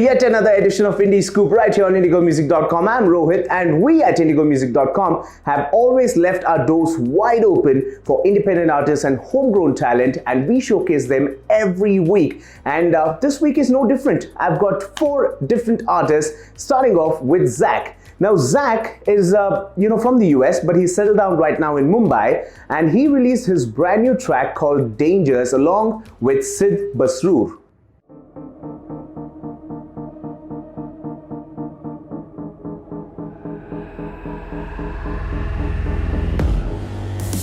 yet another edition of Indie Scoop right here on indigomusic.com. I'm Rohit, and we at indigomusic.com have always left our doors wide open for independent artists and homegrown talent, and we showcase them every week. And this week is no different. I've got 4 different artists, starting off with Zach. Now, Zach is, from the US, but he's settled down right now in Mumbai, and he released his brand new track called Dangers along with Sid Basroor.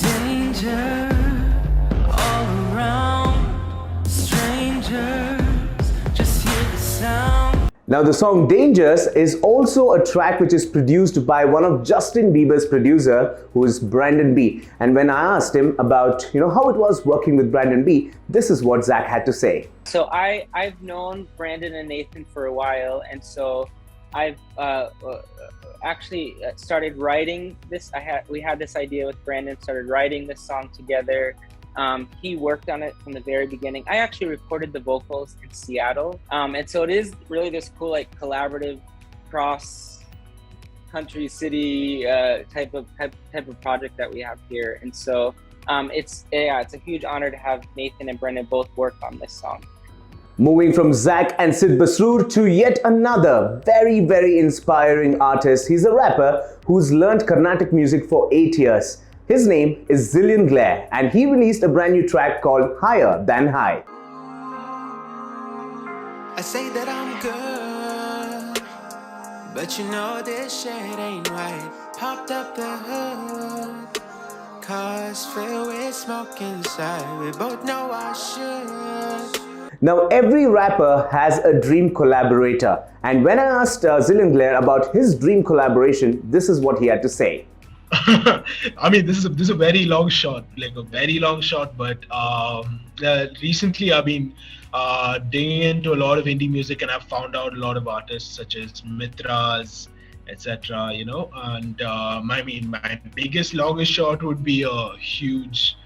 Danger all around, strangers just hear the sound. Now, the song Dangers is also a track which is produced by one of Justin Bieber's producer, who is Brandon B. And when I asked him about, how it was working with Brandon B, this is what Zach had to say. So I've known Brandon and Nathan for a while, and so I've actually started writing this. We had this idea with Brandon, started writing this song together. He worked on it from the very beginning. I actually recorded the vocals in Seattle. And so it is really this cool, collaborative cross country city type of project that we have here. And so it's a huge honor to have Nathan and Brendan both work on this song. Moving from Zach and Sid Basroor to yet another very, very inspiring artist. He's a rapper who's learned Carnatic music for 8 years. His name is Zillinglair, and he released a brand new track called Higher Than High. I say that I'm good, but you know this shit ain't right. Popped up the hood, cars filled with smoke inside. We both know I should. Now, every rapper has a dream collaborator, and when I asked Zillinglair about his dream collaboration, this is what he had to say. I mean, this is a very long shot, but recently I've been digging into a lot of indie music, and I've found out a lot of artists such as Mitras, etc. And my biggest longest shot would be a huge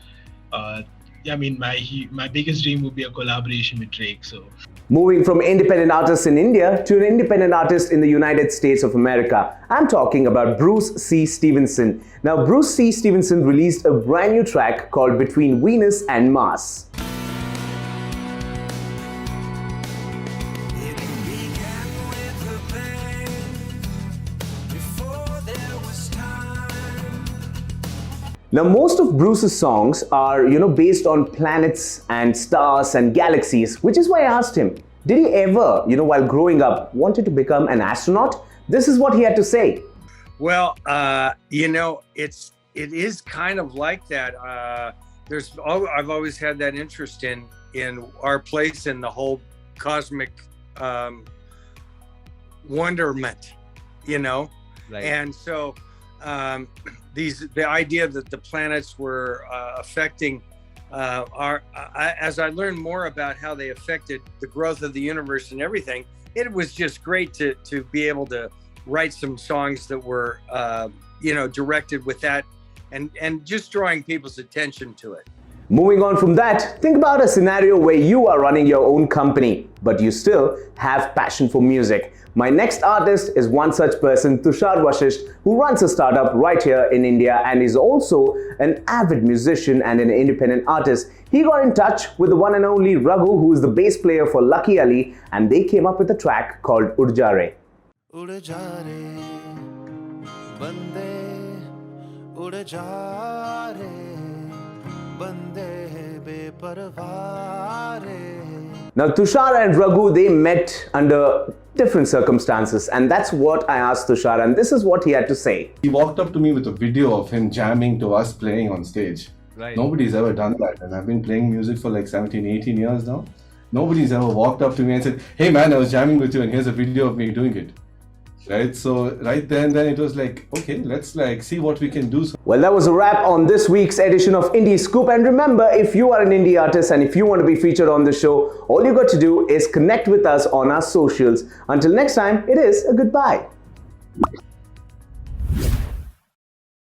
my biggest dream would be a collaboration with Drake. So moving from independent artists in India to an independent artist in the United States of America, I'm talking about Bruce C. Stevenson. Now, Bruce C. Stevenson released a brand new track called Between Venus and Mars. Now, most of Bruce's songs are, based on planets and stars and galaxies, which is why I asked him, did he ever, while growing up, wanted to become an astronaut? This is what he had to say. Well, it is kind of like that. I've always had that interest in our place in the whole cosmic wonderment, Right. And so the idea that the planets were affecting as I learned more about how they affected the growth of the universe and everything, it was just great to be able to write some songs that were directed with that and just drawing people's attention to it. Moving on from that, think about a scenario where you are running your own company, but you still have passion for music. My next artist is one such person, Tushar Vashisht, who runs a startup right here in India and is also an avid musician and an independent artist. He got in touch with the one and only Raghu, who is the bass player for Lucky Ali, and they came up with a track called Ud Ja Re. Ud ja re, bande, ud ja re, bande beparwaa re. Now, Tushar and Raghu, they met under different circumstances, and that's what I asked Tushar, and this is what he had to say. He walked up to me with a video of him jamming to us playing on stage. Right. Nobody's ever done that, and I've been playing music for like 17, 18 years now. Nobody's ever walked up to me and said, "Hey man, I was jamming with you and here's a video of me doing it." Right? So right then it was like, okay, let's see what we can do. Well, that was a wrap on this week's edition of Indie Scoop. And remember, if you are an indie artist and if you want to be featured on the show, all you got to do is connect with us on our socials. Until next time, it is a goodbye.